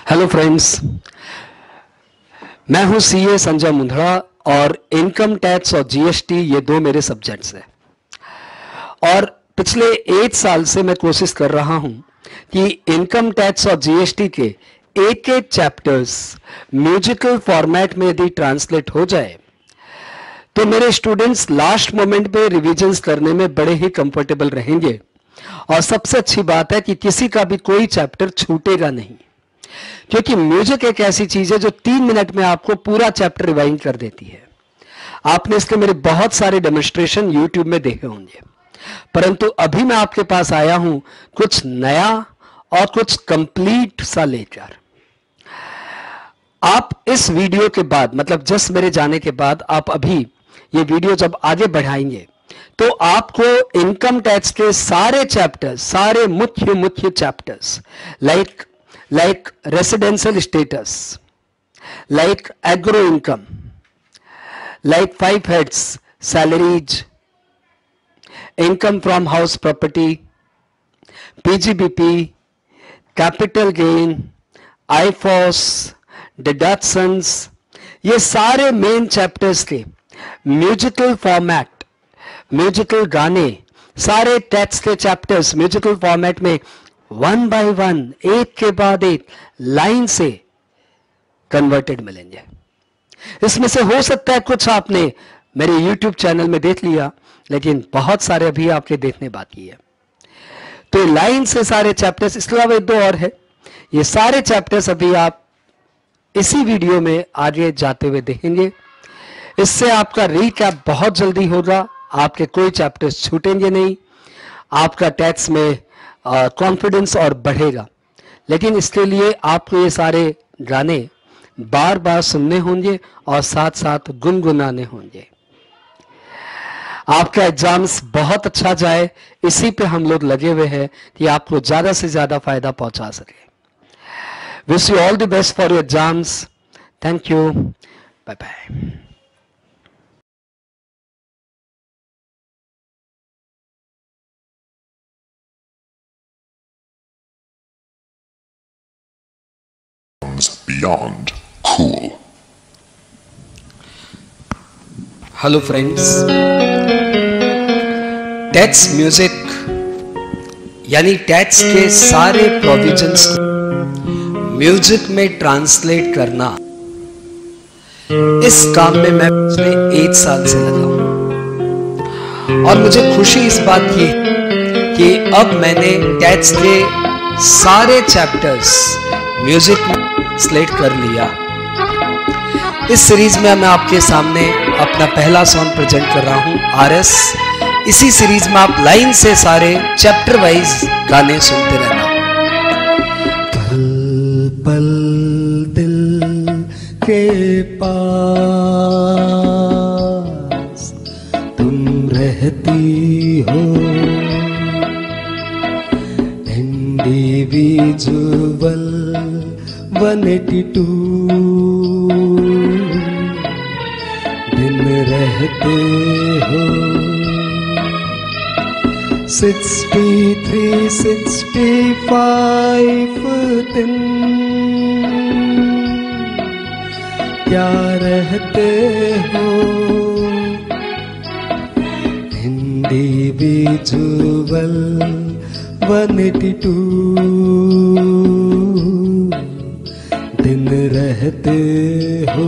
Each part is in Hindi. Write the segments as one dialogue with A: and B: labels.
A: हेलो फ्रेंड्स, मैं हूं सीए संजय मुंदड़ा और इनकम टैक्स और जीएसटी ये दो मेरे सब्जेक्ट्स हैं। और पिछले 8 साल से मैं कोशिश कर रहा हूं कि इनकम टैक्स और जीएसटी के एक एक चैप्टर्स म्यूजिकल फॉर्मेट में यदि ट्रांसलेट हो जाए तो मेरे स्टूडेंट्स लास्ट मोमेंट पे रिविजन्स करने में बड़े ही कंफर्टेबल रहेंगे। और सबसे अच्छी बात है कि किसी का भी कोई चैप्टर छूटेगा नहीं, क्योंकि म्यूजिक एक ऐसी चीज है जो 3 मिनट में आपको पूरा चैप्टर रिवाइंड कर देती है। आपने इसके मेरे बहुत सारे डेमोन्स्ट्रेशन यूट्यूब में देखे होंगे, परंतु अभी मैं आपके पास आया हूं कुछ नया और कुछ कंप्लीट सा लेकर। आप इस वीडियो के बाद, मतलब जस्ट मेरे जाने के बाद, आप अभी ये वीडियो जब आगे बढ़ाएंगे तो आपको इनकम टैक्स के सारे चैप्टर्स, सारे मुख्य chapters like residential status, like agro income, like 5 heads, salaries, income from house property, PGBP, capital gain, IFOS, deductions, ये सारे मेन चैप्टर्स के म्यूजिकल फॉर्मेट, म्यूजिकल गाने, सारे टैक्स के चैप्टर्स म्यूजिकल फॉर्मेट में 1 by 1, एक के बाद एक लाइन से कन्वर्टेड मिलेंगे। इसमें से हो सकता है कुछ आपने मेरे YouTube चैनल में देख लिया, लेकिन बहुत सारे अभी आपके देखने बाकी है। तो लाइन से सारे चैप्टर्स, इसके अलावा 2 और है, ये सारे चैप्टर्स अभी आप इसी वीडियो में आगे जाते हुए देखेंगे। इससे आपका रीकैप बहुत जल्दी होगा, आपके कोई चैप्टर्स छूटेंगे नहीं, आपका टैक्स में कॉन्फिडेंस और बढ़ेगा। लेकिन इसके लिए आपको ये सारे गाने बार बार सुनने होंगे और साथ साथ गुनगुनाने होंगे। आपका एग्जाम्स बहुत अच्छा जाए, इसी पे हम लोग लगे हुए हैं कि आपको ज्यादा से ज्यादा फायदा पहुंचा सके। Wish you all the best for your exams. Thank you, bye bye.
B: Beyond cool.
A: Hello friends, tax music यानी टैक्स के सारे प्रोविजंस को म्यूजिक में ट्रांसलेट करना, इस काम में मैं पिछले 8 साल से लगा हूं। और मुझे खुशी इस बात की कि अब मैंने टैक्स के सारे चैप्टर्स म्यूजिक में स्लेट कर लिया। इस सीरीज में मैं आपके सामने अपना पहला सॉन्ग प्रेजेंट कर रहा हूं, RS। इसी सीरीज में आप लाइन से सारे चैप्टर वाइज गाने सुनते रहना।
C: पल पल दिल के पास तुम रहती हो, इंडिविजुअल 182 दिन रहते हो, 63, 65 दिन क्या रहते हो, इंडिविजुअल 182 दिन रहते हो।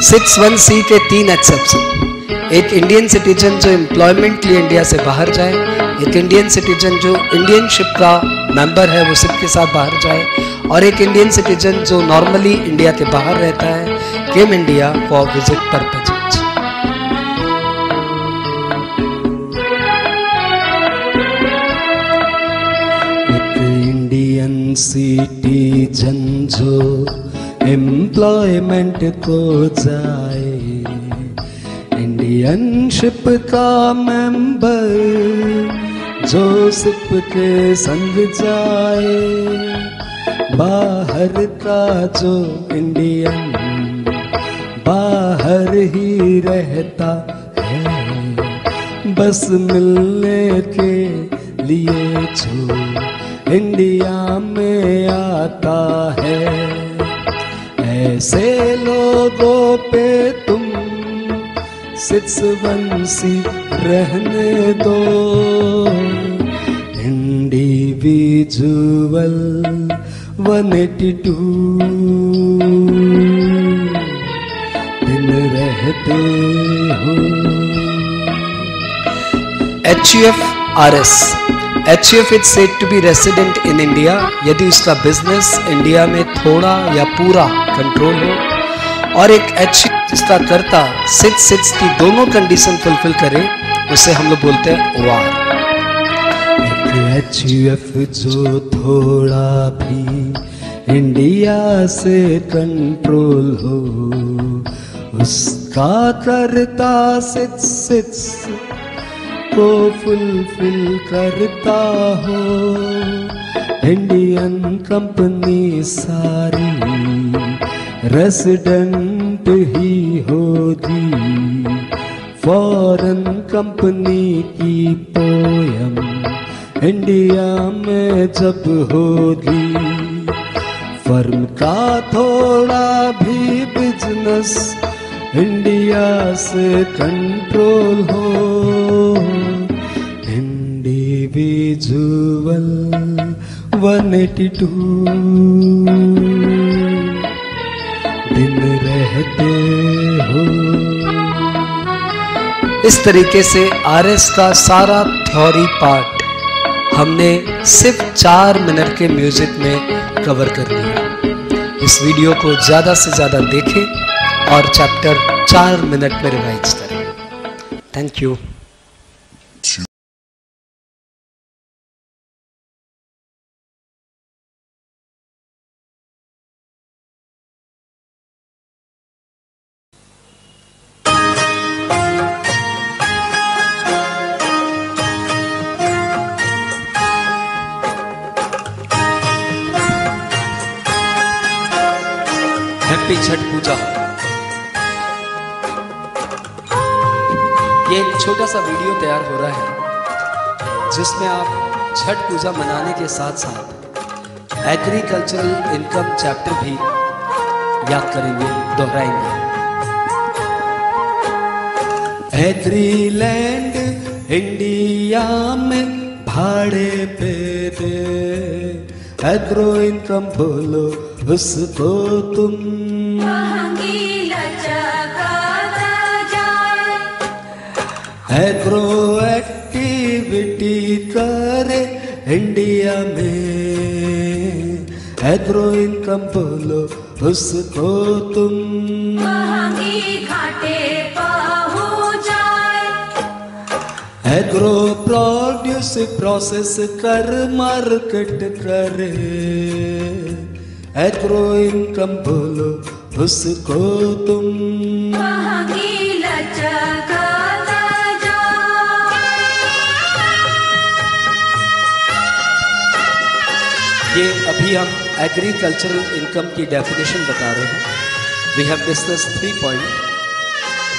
A: 61C के 3 एक्सेप्शन: एक इंडियन सिटीजन जो एम्प्लॉयमेंट के लिए इंडिया से बाहर जाए, एक इंडियन सिटीजन जो इंडियनशिप का मेंबर है वो शिप के साथ बाहर जाए, और एक इंडियन सिटीजन जो नॉर्मली इंडिया के बाहर रहता है, came India for visit purpose.
C: Citizen जो एम्प्लॉयमेंट को जाए, इंडियनशिप का मेंबर जो शिप के संग जाए, बाहर का जो इंडियन बाहर ही रहता है, बस मिलने के लिए जो इंडिया में आता है, ऐसे लोगों पे तुम सिक्सवंसी रहने दो। इंडिविजुअल 182 दिन रहते हो।
A: HUF-RS HUF is said to be resident in India यदि उसका बिजनेस इंडिया में थोड़ा या पूरा कंट्रोल हो, और एक HUF जिसका कर्ता सिट्स की दोनों कंडीशन फुलफिल करे, उसे हम लोग बोलते हैं OR।
C: एक HUF जो थोड़ा भी इंडिया से कंट्रोल हो, उसका कर्ता सिट्स को फुलफिल करता हो। इंडियन कंपनी सारी रेसिडेंट ही होगी, फॉरेन कंपनी की पोयम इंडिया में जब होगी, फर्म का थोड़ा भी बिजनेस इंडिया से कंट्रोल हो। इंडिविजुअल 182 दिन रहते हो।
A: इस तरीके से RS का सारा थ्योरी पार्ट हमने सिर्फ 4 मिनट के म्यूजिक में कवर कर लिया। इस वीडियो को ज़्यादा से ज़्यादा देखें और चैप्टर 4 मिनट में रिवाइज करें। Thank you. हैप्पी छठ पूजा। ये एक छोटा सा वीडियो तैयार हो रहा है जिसमें आप छठ पूजा मनाने के साथ साथ एग्रीकल्चरल इनकम चैप्टर भी याद करेंगे, दोहराएंगे।
C: एग्रीलैंड इंडिया में भाड़े पे दे, एग्रो इनकम बोलो उसको तुम। एग्रो एक्टिविटी करे इंडिया में, एग्रो इनकम बोलो उसको तुम।
B: घाटे पहुँच जाए,
C: एग्रो प्रोड्यूस प्रोसेस कर मार्केट करे, एग्रो इनकम बोलो उसको तुम।
A: ये अभी हम एग्रीकल्चरल इनकम की डेफिनेशन बता रहे हैं। We have discuss 3 point,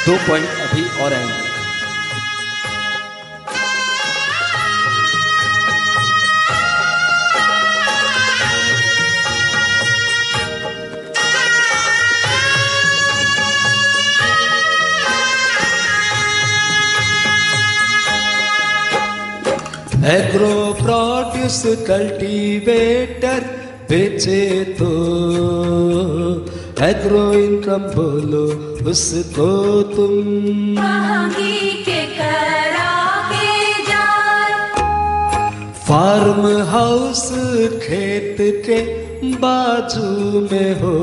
A: 2 point अभी और आएंगे।
C: एग्रो प्रोड्यूस कल्टीवेटर बेचे तो, एग्रो इनकम बोलो उसको तुम।
B: के करा के जाए,
C: फार्म हाउस खेत के बाजू में हो,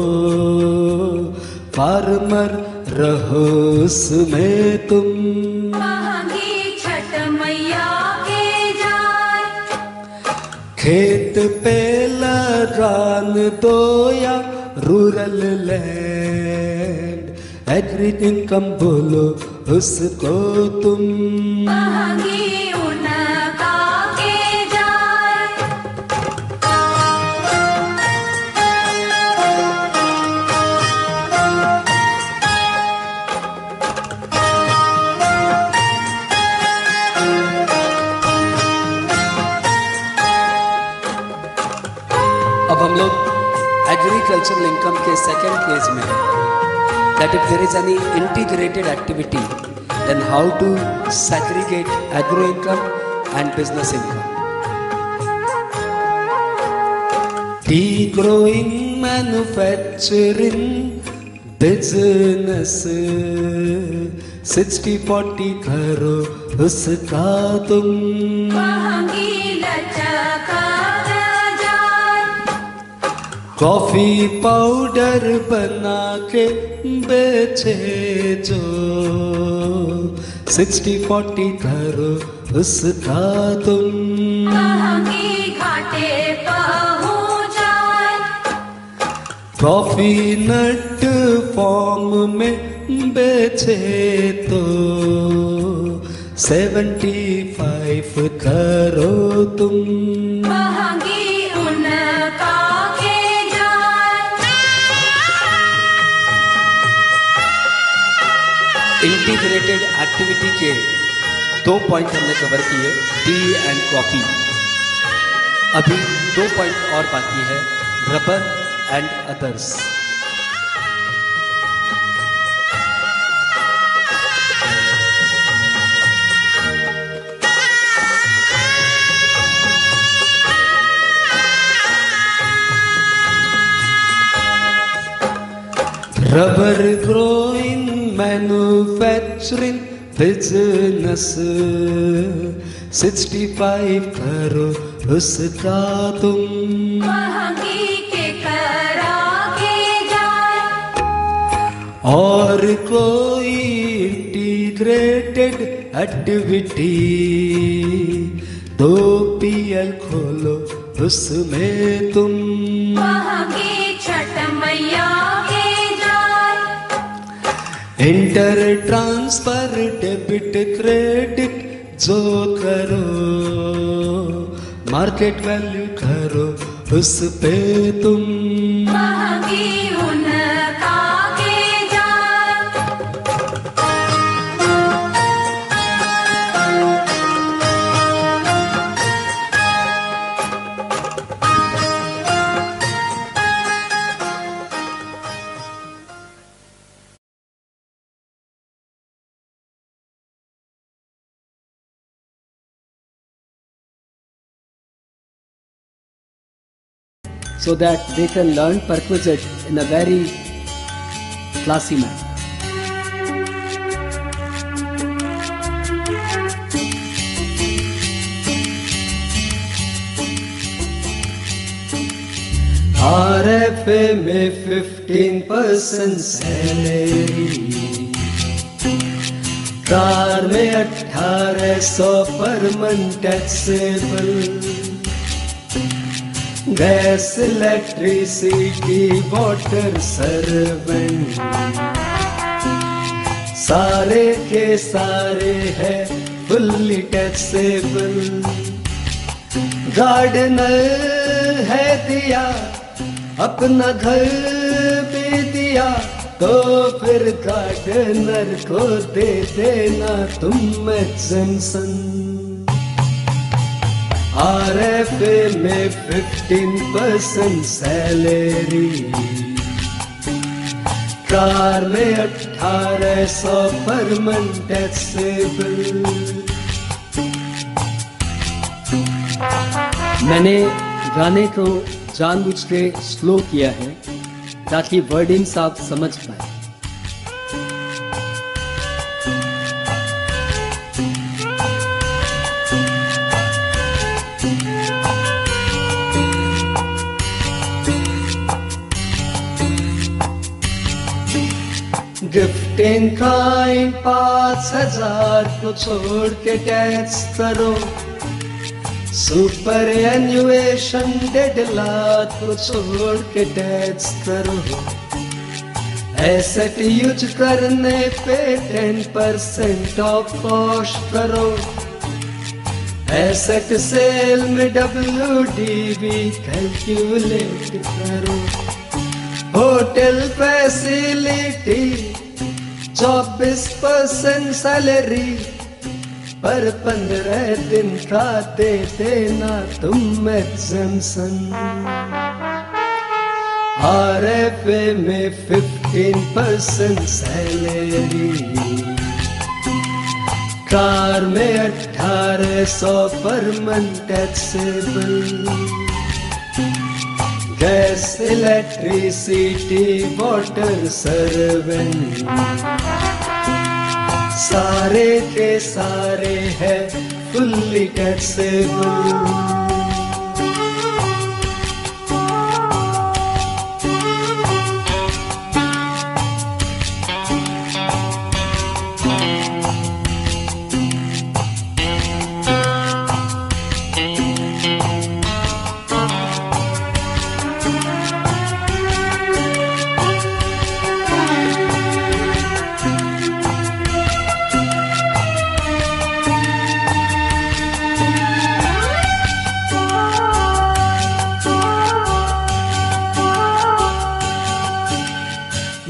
C: फार्मर रहो उसमें तुम। खेत पे लगान दो या रूरल लैंड, एग्री इनकम बोलो उसको तुम।
A: हम लोग एग्रीकल्चरल इनकम के सेकेंड केस में हैं, that if there is any integrated activity, then how to segregate agro income and business income.
C: Tea growing, manufacturing, business 60-40 करो उसका तुम
B: महंगी लचका जाए
C: कॉफी पाउडर बना के बेचे जो 60-40 करो उसका तुम
B: महंगी घाटे पहुँच जाए
C: कॉफी नट फॉर्म में बेचे तो 75 करो तुम
B: महंगी उनका के जाए
A: इंटीग्रेटेड एक्टिविटी के 2 पॉइंट हमने कवर किए, टी एंड कॉफी। अभी 2 पॉइंट और बाकी है, rubber and others.
C: Rubber growing manufacturing business 65 करो उसका तुम
B: महंगी के करा के जाए
C: और कोई इंटीग्रेटेड एक्टिविटी 2 PL खोलो उसमें तुम
B: महंगी छठ मैया के जाए
C: इंटर ट्रांसफर डेबिट क्रेडिट जो करो मार्केट वैल्यू करो उस पे तुम
B: महंगी उनका के जाए
A: so that they can learn perquisite in a very classy manner.
C: RFA में 15% सैलरी कार में 1800 per month taxable gas electricity water servant सारे के सारे है फुल्ली टैक्सेबल गार्डनर है दिया अपना घर भी दिया तो फिर गार्डनर को दे देना तुम एग्जेम्पशन RFA में 15% सैलरी कार में 1800 पर मंथ टैक्सेबल।
A: मैंने गाने को जानबूझ के स्लो किया है ताकि वर्डिंग्स आप समझ पाए।
C: गिफ्टिंग काइन 5000 को छोड़ के टैक्स करो, सुपर एन्युएशन 1.5 लाख को छोड़ के टैक्स करो, एसेट यूज करने पे 10% ऑफ कॉस्ट करो, एसेट सेल में WDV कैलकुलेट करो, होटल फैसिलिटी 24% सैलरी पर 15 दिन का दे देना तुम एग्जेम्पशन। RFA में 15% सैलरी, कार में 1800 per month taxable, gas electricity water servant, सारे के सारे है फुल्ली टैक्सेबल।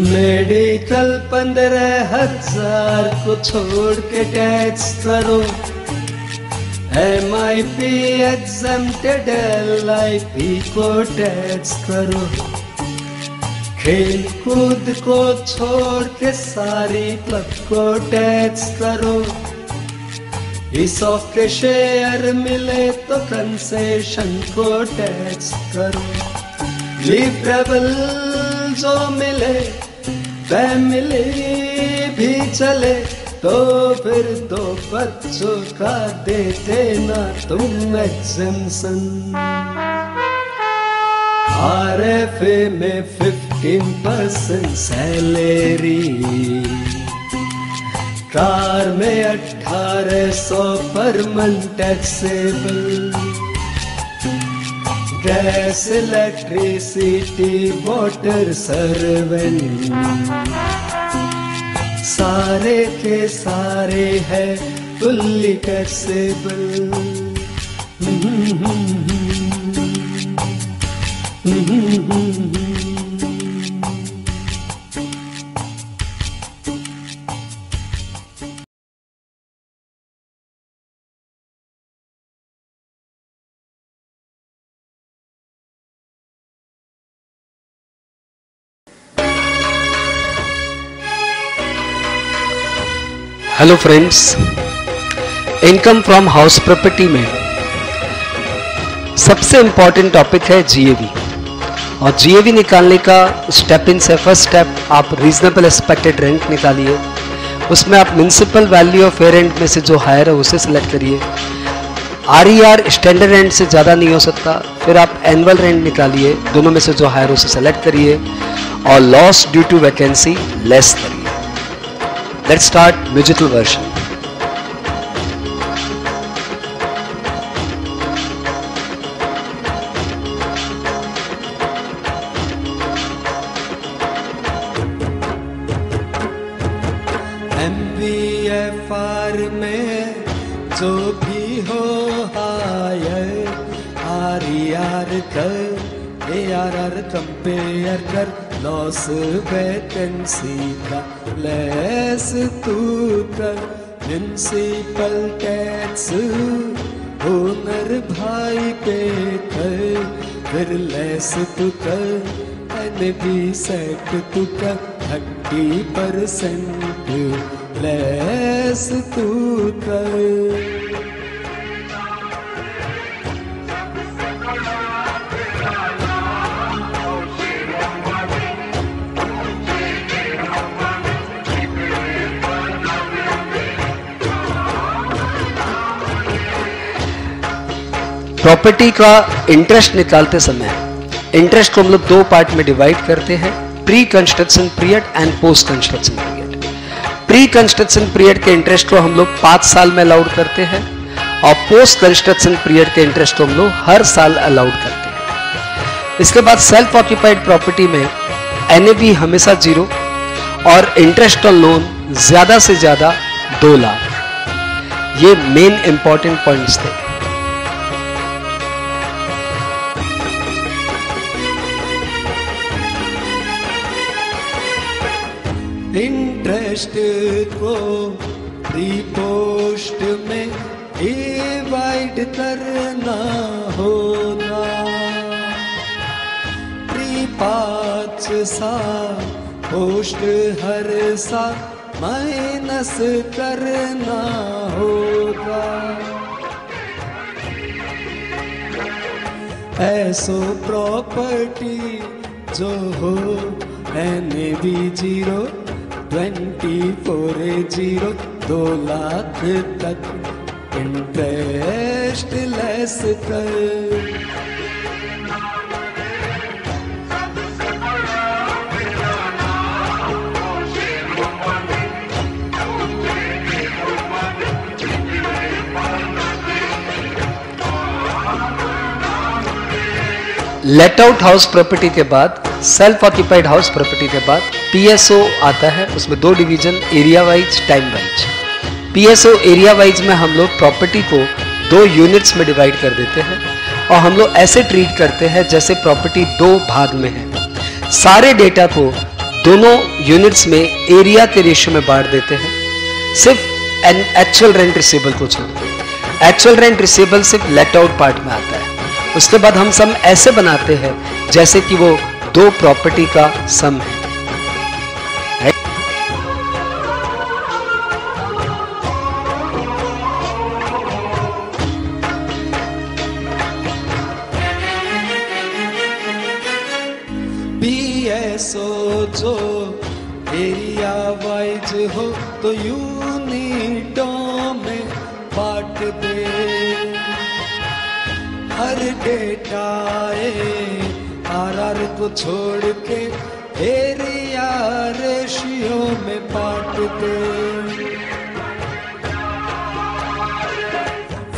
C: मेडिकल 15,000 को छोड़ के टैक्स करो, MIP एग्जम्प्टेड LIP को टैक्स करो, खेल कूद को छोड़ के सारी क्लब को टैक्स करो, ESOP के शेयर मिले तो कंसेशन को टैक्स करो, लिवरेबल जो मिले फैमिली भी चले तो फिर दो बच्चों का दे देना तुम एग्जम्पशन। RFA में 15% सैलरी, कार में 1800 per month taxable, gas electricity water servant, सारे के सारे है fully taxable.
A: Hello friends, income from house property में सबसे इंपॉर्टेंट टॉपिक है GAV। और GAV निकालने का स्टेप इन से फर्स्ट स्टेप आप रीजनेबल एक्सपेक्टेड रेंट निकालिए, उसमें आप municipal value of fair rent में से जो हायर है उसे सिलेक्ट करिए, RER स्टैंडर्ड रेंट से ज़्यादा नहीं हो सकता, फिर आप एनुअल रेंट निकालिए, दोनों में से जो हायर उसे सेलेक्ट करिए और loss due to vacancy less करिए। Let's start digital version.
C: MVFR में जो भी हो हायर, RER कर ARR कंपेयर कर, लॉस वैकेंसी का लेस तू कर, म्युनिसिपल टैक्स ओनर भाई पे कर, फिर लेस तू कर, NB सेट तू कर, 30% लेस तू कर।
A: प्रॉपर्टी का इंटरेस्ट निकालते समय इंटरेस्ट को हम लोग दो पार्ट में डिवाइड करते हैं, pre construction period and post construction period. Pre construction period के इंटरेस्ट को हम लोग 5 साल में अलाउड करते हैं और पोस्ट कंस्ट्रक्शन पीरियड के इंटरेस्ट को हम लोग हर साल अलाउड करते हैं। इसके बाद सेल्फ ऑक्यूपाइड प्रॉपर्टी में NAV हमेशा 0 और इंटरेस्ट ऑन लोन ज्यादा से ज्यादा 2 लाख। ये मेन इंपॉर्टेंट पॉइंट्स थे।
C: इंटरेस्ट को प्री पोस्ट में डिवाइड करना होगा, प्री 5 साल पोस्ट हर साल माइनस करना होगा। ऐसो प्रॉपर्टी जो हो NAV0 24A0 2 लाख तक इंटरेस्ट लेस कर।
A: लेट आउट हाउस प्रॉपर्टी के बाद, सेल्फ ऑक्यूपाइड हाउस प्रॉपर्टी के बाद PSO आता है। उसमें 2 division, area wise, time wise. PSO area wise में हम लोग प्रॉपर्टी को 2 यूनिट्स में डिवाइड कर देते हैं और हम लोग ऐसे ट्रीट करते हैं जैसे प्रॉपर्टी 2 भाग में है। सारे डेटा को दोनों यूनिट्स में एरिया के रेशियो में बांट देते हैं, सिर्फ एक्चुअल रेंट रिसीवेबल को छोड़ के। एक्चुअल रेंट रिसीवेबल सिर्फ लेट आउट पार्ट में आता है। उसके बाद हम सम ऐसे बनाते हैं जैसे कि वो 2 प्रॉपर्टी का सम है।
C: PSO जो एरिया वाइज हो तो यूनिटों में बांट दे। हर डेटा RR को छोड़ के एरिया रेशियो में बांट दे।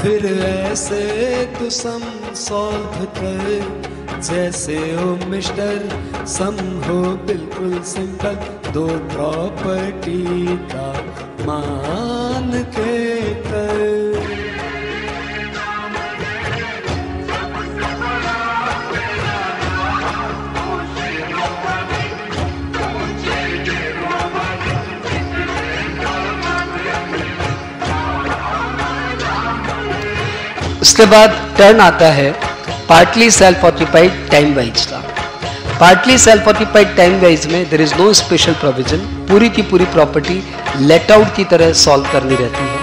C: फिर ऐसे तू सम सॉल्व कर जैसे हो मिस्टर सम हो बिल्कुल सिंपल। 2 प्रॉपर्टी का मान के कर।
A: उसके बाद टर्न आता है partly self occupied time wise का। Partly self occupied time wise में there is no special provision. पूरी की पूरी प्रॉपर्टी लेट आउट की तरह सॉल्व करनी रहती है।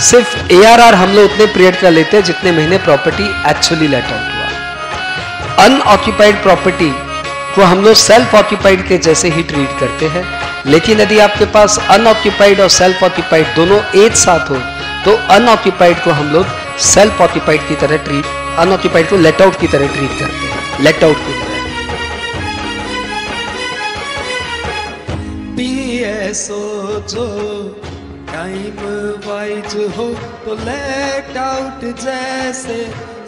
A: सिर्फ ARR हम लोग उतने पीरियड का लेते हैं जितने महीने प्रॉपर्टी एक्चुअली लेट आउट हुआ। अनऑक्यूपाइड प्रॉपर्टी को हम लोग सेल्फ ऑक्यूपाइड के जैसे ही ट्रीट करते हैं, लेकिन यदि आपके पास अनऑक्यूपाइड और सेल्फ ऑक्यूपाइड दोनों एक साथ हो तो अनऑक्यूपाइड को हम लोग सेल्फ ऑक्यूपाइड की तरह ट्रीट, अनऑक्यूपाइड को लेट आउट की तरह ट्रीट करते हैं, लेट आउट की तरह।
C: PSO जो टाइम वाइज हो तो लेट आउट जैसे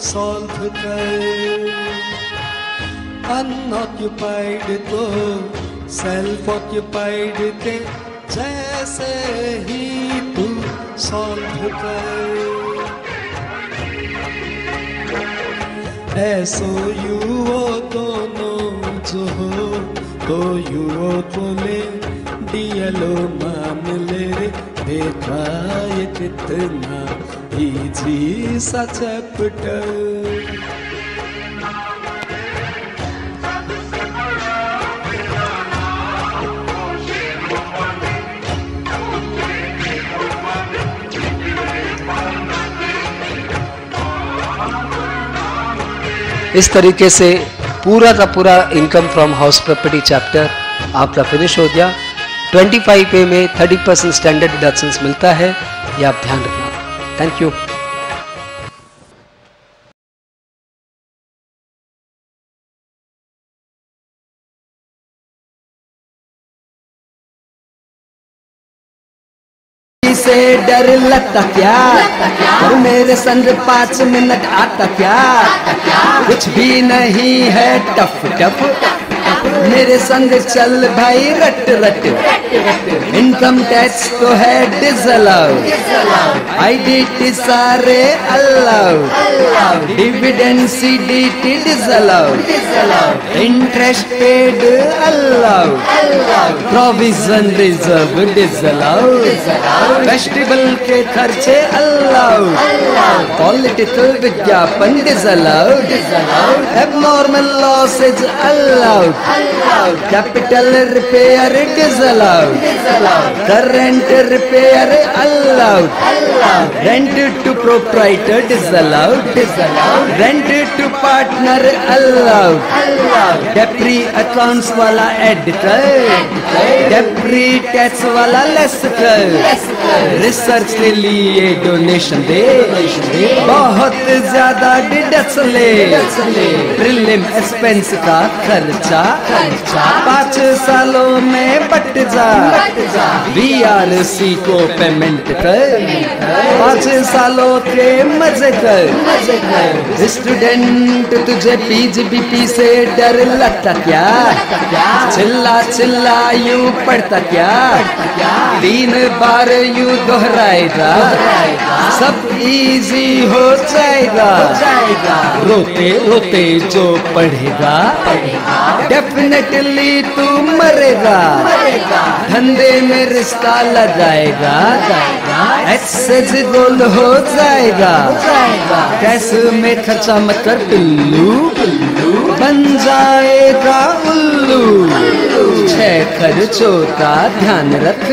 C: सॉल्व कर। अनऑक्यूपाइड को सेल्फ ऑक्यूपाइड के जैसे ही तू सॉल्व कर। SOU दोनों जो हो तो UO को ले DLO मान ले रे। देखा ये कितना इजी सा चैप्टर।
A: इस तरीके से पूरा का पूरा income from house property chapter आपका फिनिश हो गया। 25A में 30% स्टैंडर्ड डिडक्शंस मिलता है, ये आप ध्यान रखना। Thank you.
C: से डर लगता क्या और मेरे संग 5 मिनट आता क्या। कुछ भी नहीं है टफ टफ मेरे संग चल भाई रट रट। इनकम टैक्स तो है डिसअलाउड, आईडीटी सारे allowed, dividend CDT disallowed, interest paid allowed, provision reserve disallowed, festival के खर्चे अलाउड, पॉलिटिकल विज्ञापन disallowed, abnormal losses allowed, capital repair disallowed, current repair allowed, rent to proprietor disallowed, rent to partner allowed, डेप्री अकाउंट्स वाला ऐड कर, डेप्री टैक्स वाला लेस कर, रिसर्च के लिए डोनेशन दे, बहुत ज्यादा डिडक्स ले, प्रीलिम एक्सपेंस का खर्चा 5 सालों में बट जा, बीआरसी को पेमेंट कर, 5 सालों के मजे कर। स्टूडेंट तुझे पीजीबीपी से डर लगता क्या? चिल्ला चिल्ला यूं पढ़ता क्या? 3 बार यूं दोहराएगा, सब इजी हो जाएगा। रोते रोते जो पढ़ेगा डेफिनेटली तू मरेगा, धंधे में रिश्ता लगाएगा, एक्सेस गोल हो जाएगा। कैश में खर्चा मत कर पिल्लू, बन जाएगा उल्लू। 6 खर्चों का ध्यान रख,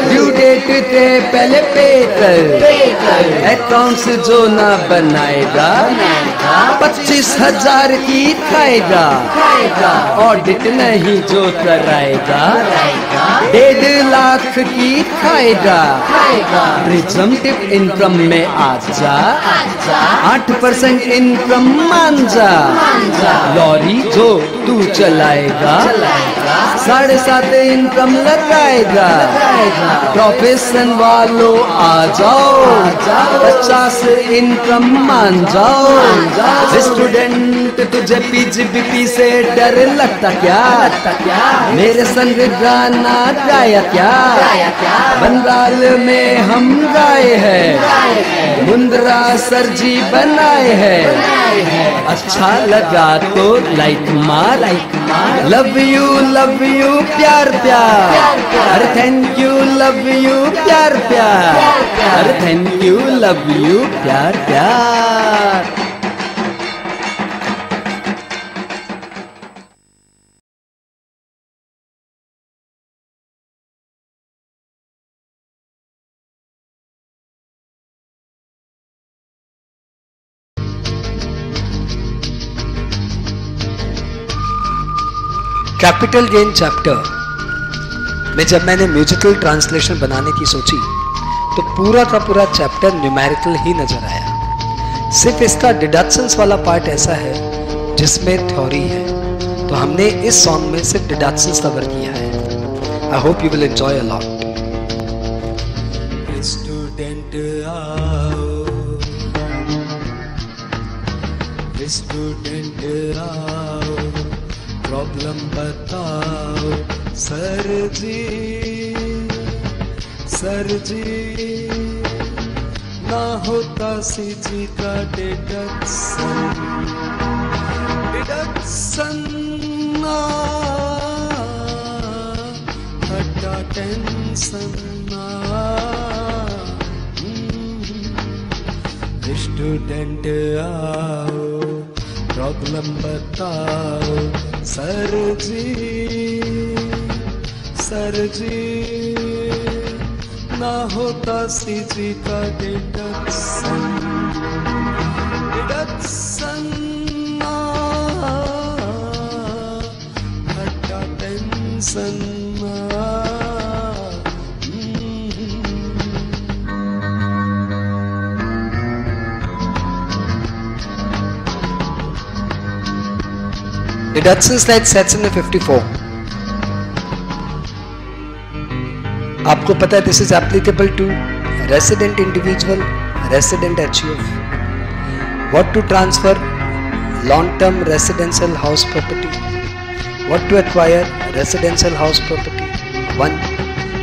C: ड्यू डेट के पहले पे कर, अकाउंट्स जो ना बनाएगा 25,000 की खाएगा, ऑडिट नहीं जो कराएगा 1.5 लाख की खाएगा। प्रिजम्पटिव इनकम में आ जा, 8% इनकम मान जा। लॉरी जो तू चलाएगा 7.5 इनकम लगाएगा। प्रोफेशन वालों आ जाओ, 50 इनकम मान जाओ। स्टूडेंट तुझे पीजीबीपी से डर लगता क्या? मेरे संग गाना गाया क्या? बंगाल में हम गाए हैं, मुंद्रा सर जी बनाए हैं। अच्छा लगा तो लाइक मार, लव यू प्यार प्यार, अरे थैंक यू लव यू प्यार प्यार, अरे थैंक यू लव यू प्यार प्यार।
A: कैपिटल गेन चैप्टर में जब मैंने म्यूजिकल ट्रांसलेशन बनाने की सोची तो पूरा का पूरा चैप्टर न्यूमेरिकल ही नजर आया। सिर्फ इसका डिडक्शंस वाला पार्ट ऐसा है जिसमें थ्योरी है, तो हमने इस सॉन्ग में सिर्फ डिडक्शंस कवर किया है। I hope you will enjoy a lot.
C: Student आओ, स्टूडेंट आओ, प्रॉब्लम बताओ सर जी, ना होता सीजी का डिडक्शन ना हटा टेंशन ना। स्टूडेंट आओ, प्रॉब्लम बताओ सर जी, ना होता सीजी का डिडक्शन ना हटा टेंशन ना।
A: Deduction slide sets in 54. आपको पता है this is applicable to resident individual, resident HUF, what to transfer long term residential house property, What to acquire? Residential house property. 1.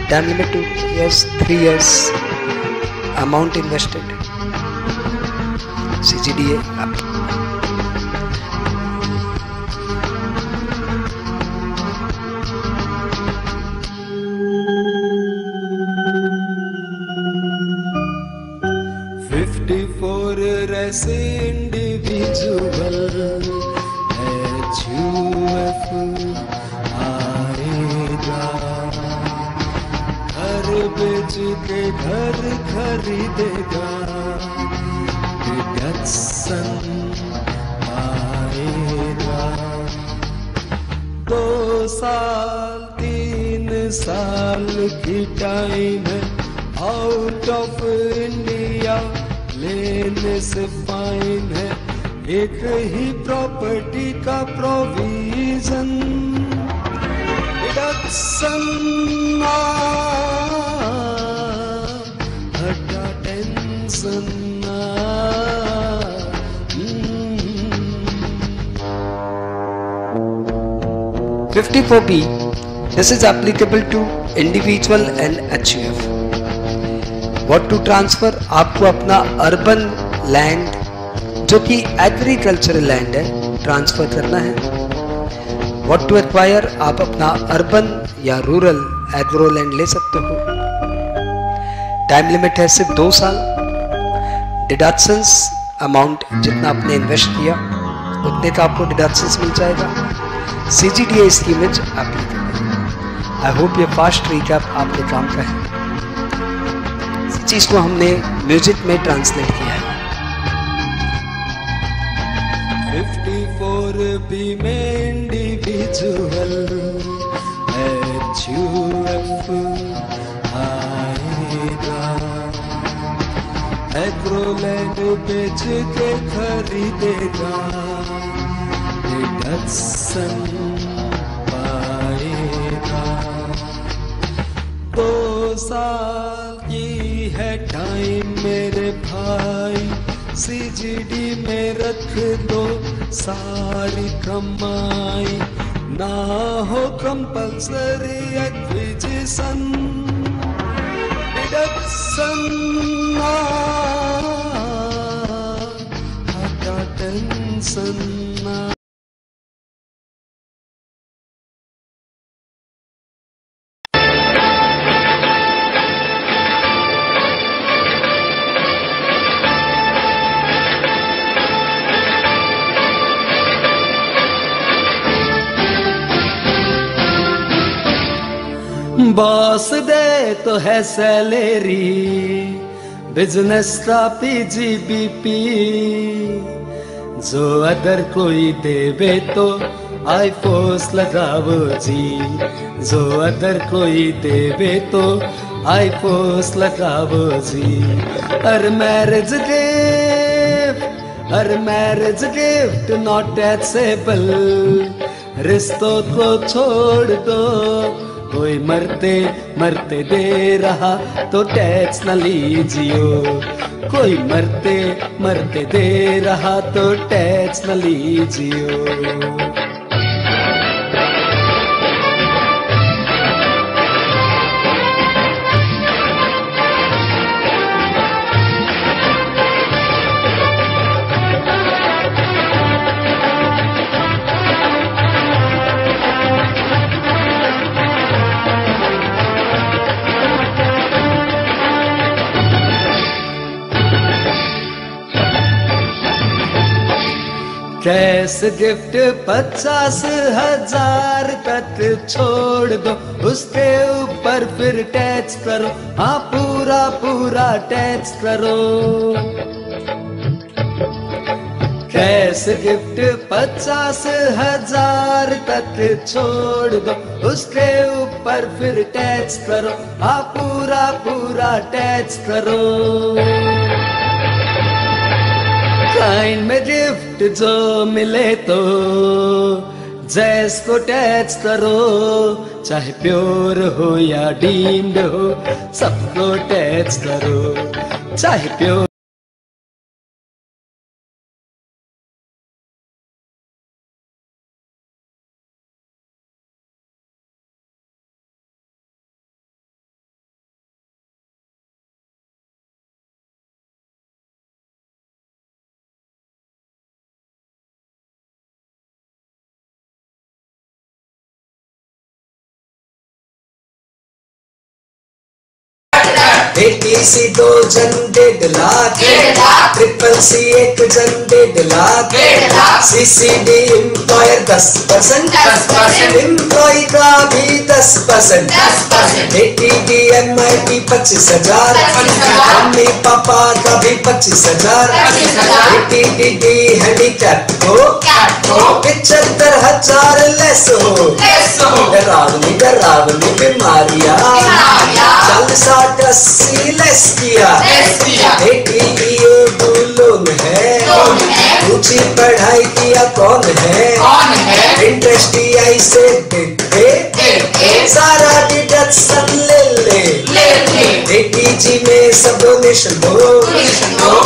A: Time limit 2 years, 3 years. Amount invested. CGDA.
C: 54 ऐसे इंडिविजुअल HUF आएगा, घर बेच के घर खरीदेगा, डिडक्शन आएगा। 2 साल 3 साल की टाइम है आउट ऑफ इंडिया, लेने से फाइन है एक ही प्रॉपर्टी का प्रोविजन, डिडक्शन हटा tension.
A: 54B. This is applicable to individual and HUF. What to transfer? आपको अपना अर्बन लैंड जो कि एग्रीकल्चरल लैंड है ट्रांसफर करना है। What to acquire? आप अपना अर्बन या रूरल एग्रो लैंड ले सकते हो। टाइम लिमिट है सिर्फ 2 साल। डिडक्शंस अमाउंट जितना आपने इन्वेस्ट किया उतने का आपको डिडक्शंस मिल जाएगा। CGDA scheme is applicable. I hope ये फास्ट रिकैप आपके काम का है। इस चीज को हमने म्यूजिक में ट्रांसलेट किया है।
C: 54B में इंडिविजुअल HUF आएगा, एग्रो लैंड बेच के खरीदेगा, डिडक्शन पाएगा। 2 साल की है टाइम मेरे भाई, CGD में रख दो सारी कमाई, ना हो कंपल्सरी एक्विजिशन, डिडक्शन हटा टेंशन। बॉस दे तो है सैलरी, बिजनेस का PGBP, जो अदर कोई देवे तो आई फोर्स लगाओ जी, जो अदर कोई देवे तो आई फोर्स लगाओ जी। हर मैरिज गिफ्ट नॉट टैक्सेबल, रिश्तों को छोड़ दो, कोई मरते मरते दे रहा तो टैक्स न लीजियो, कोई मरते मरते दे रहा तो टैक्स न लीजियो। कैश गिफ्ट 50,000 तक छोड़ दो, उसके ऊपर फिर टैक्स करो, हाँ पूरा पूरा टैक्स करो। कैश गिफ्ट 50,000 तक छोड़ दो, उसके ऊपर फिर टैक्स करो, हाँ पूरा पूरा टैक्स करो। काइन में गिफ्ट जो मिले तो जैस को टैक्स करो, चाहे प्योर हो या डीम्ड हो सबको टैक्स करो, चाहे प्योर ATC 2 जन 1.5 लाख, ट्रिपल C 1 जन 1.5 लाख, CCD एम्प्लॉयर 10%, एम्प्लॉय का भी 10%, ATD MIT 25,000, मम्मी पापा का भी 25,000, ATD हैंडीकैप को 75,000 लेस हो। डरावनी बीमारियां 40-60-80 लेस किया। ATE लोन है, ऊंची पढ़ाई किया कौन है, इंटरेस्ट EI से दे, सारा डिडक्शन ले। ATG में सब डोनेशन हो,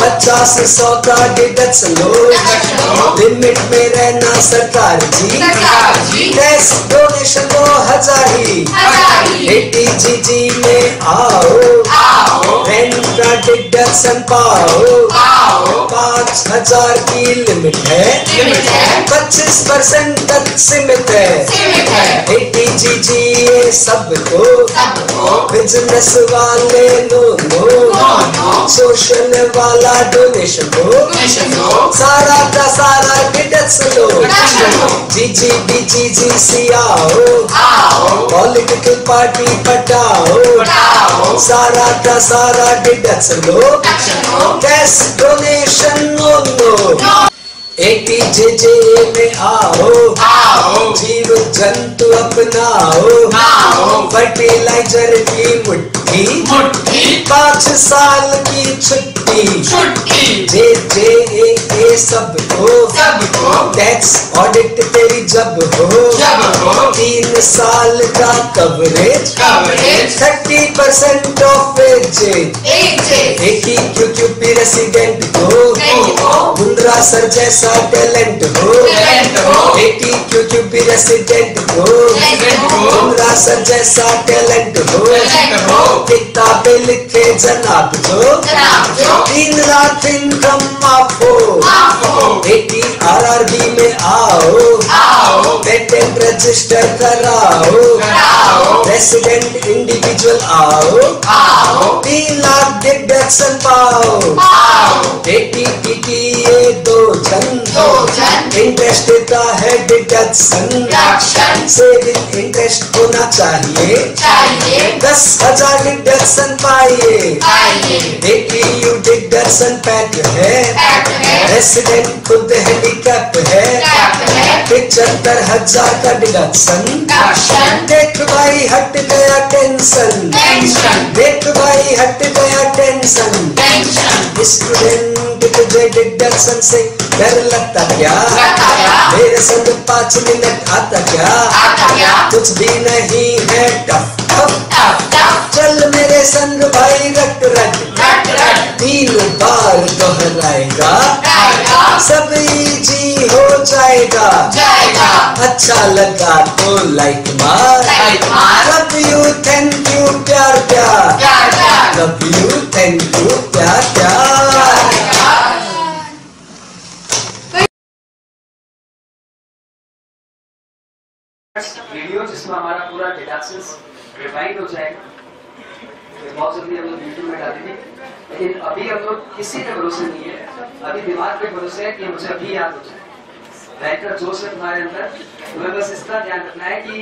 C: 50-100 का डिडक्शन हो, लिमिट में रहना सरकार जी, कैश डोनेशन हो 1000 ही। ATGG में आओ, रेंट का डिडक्शन पाओ, 5,000 की लिमिट है, 25% तक सीमित है। ATGG ये सबको, बिजनेस वाले लोगों, सोशल वाला डोनेशन हो, सारा का सारा डिडक्शन लो। GGBGGC आओ, पॉलिटिकल पार्टी पटाओ, सारा का सारा डिडक्शन लो, कैश डोनेशन लो। ATJJ में आओ, जीव जंतु अपनाओ, फर्टिलाइजर की मुट्ठी, 5 साल की छुट्टी, JJAA सबको, टैक्स ऑडिट तेरी जब हो, 3 साल का coverage, 30% of age. ATQQP resident को, मुंद्रा सर जैसा टैलेंट हो, ATQQP रेसिडेंट को, मुंद्रा सर जैसा टैलेंट हो, किताबें लिखे जनाब जो, 3 लाख इनकम माफ हो। ATRRB में आओ, पेटेंट रजिस्टर कराओ, रेसिडेंट इंडिविजुअल आओ, 3 लाख डिडक्शन पाओ। ATTTA 2 जन, इंटरेस्ट देता है डिडक्शन, सेविंग इंटरेस्ट होना चाहिए, 10,000 डिडक्शन पाइए। ATU डिडक्शन पैक है, रेसिडेंट खुद हैंडीकैप है, 75,000 का डिडक्शन। देख भाई हट गया टेंशन, देख भाई हट गया टेंशन। स्टूडेंट तुझे डिडक्शन से डर लगता क्या, मेरे संग 5 मिनट आता क्या, कुछ भी नहीं है टफ, चल मेरे संग भाई रट 3 बार दोहराएगा, सब इजी हो जाएगा। अच्छा लगा तो लाइक मार, लव यू थैंक यू प्यार प्यार, लव यू थैंक यू प्यार प्यार।
A: वीडियो जिसमें हमारा पूरा डिडक्शन रिवाइंड हो जाएगा, बहुत जल्दी हम लोग यूट्यूब में डालेंगे। लेकिन अभी हम लोग किसी पे भरोसे नहीं है, अभी दिमाग पे भरोसे है कि मुझे अभी याद हो जाए। रहकर जोश है तुम्हारे अंदर, तुम्हें बस इसका ध्यान रखना है कि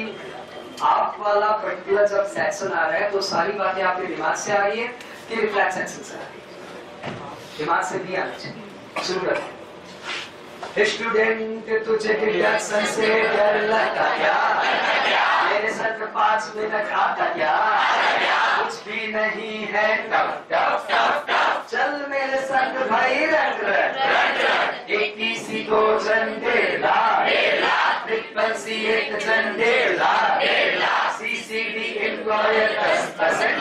A: आप वाला पर्टिकुलर जब सेक्शन आ रहा है तो सारी बातें आपके दिमाग से आ रही है कि रिफ्लेक्स सेक्शन से आ रही है, दिमाग से भी आनी चाहिए। शुरू करते हैं। स्टूडेंट तुझे डिडक्शन से डर लगता क्या, मेरे सर पे 5 मिनट आता क्या, कुछ भी नहीं है चल मेरे संग भाई रट ATC 2 जन 1.5 लाख, ट्रिपल C 1 जन 1.5 लाख, CCD एम्प्लॉयर 10%,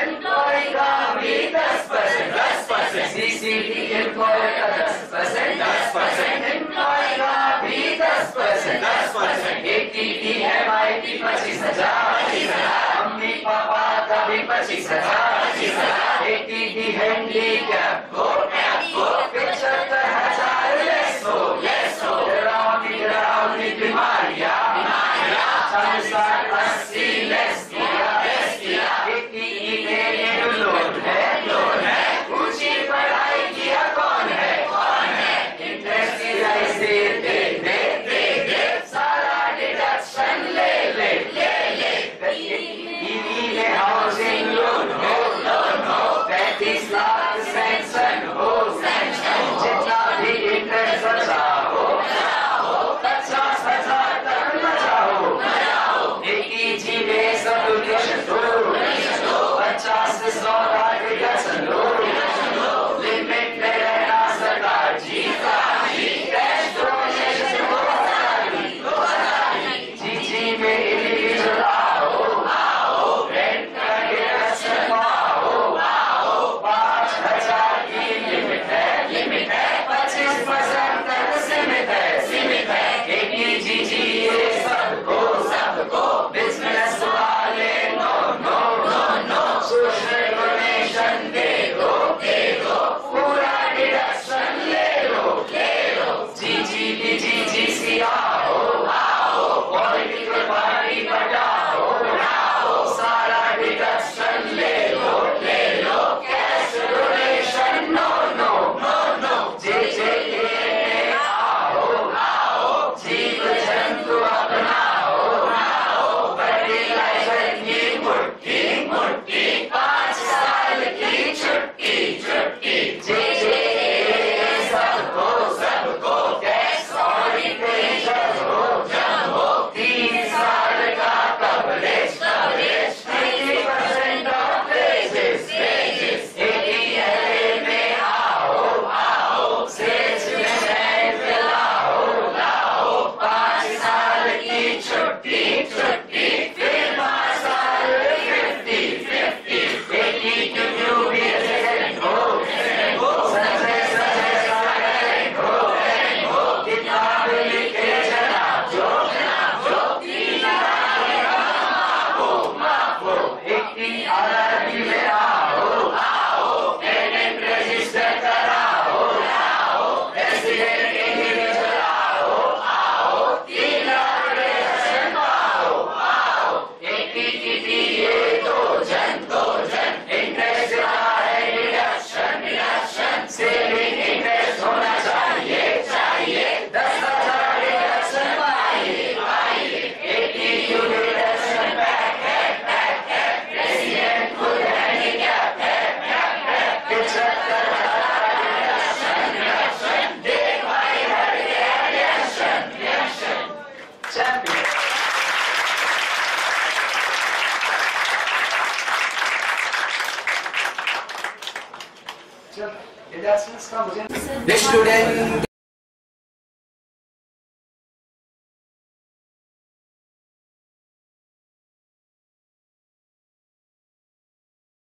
A: एम्प्लॉय का भी 10%, CCD एम्प्लॉयर का 10%, एम्प्लॉय का भी 10%, ATD MIT 25,000, मम्मी पापा का भी 25,000, ATD हैंडीकैप को 75,000 लेस हो, डरावनी बीमारियां 40-80 लेस किया, ATE ने
C: स्टूडेंट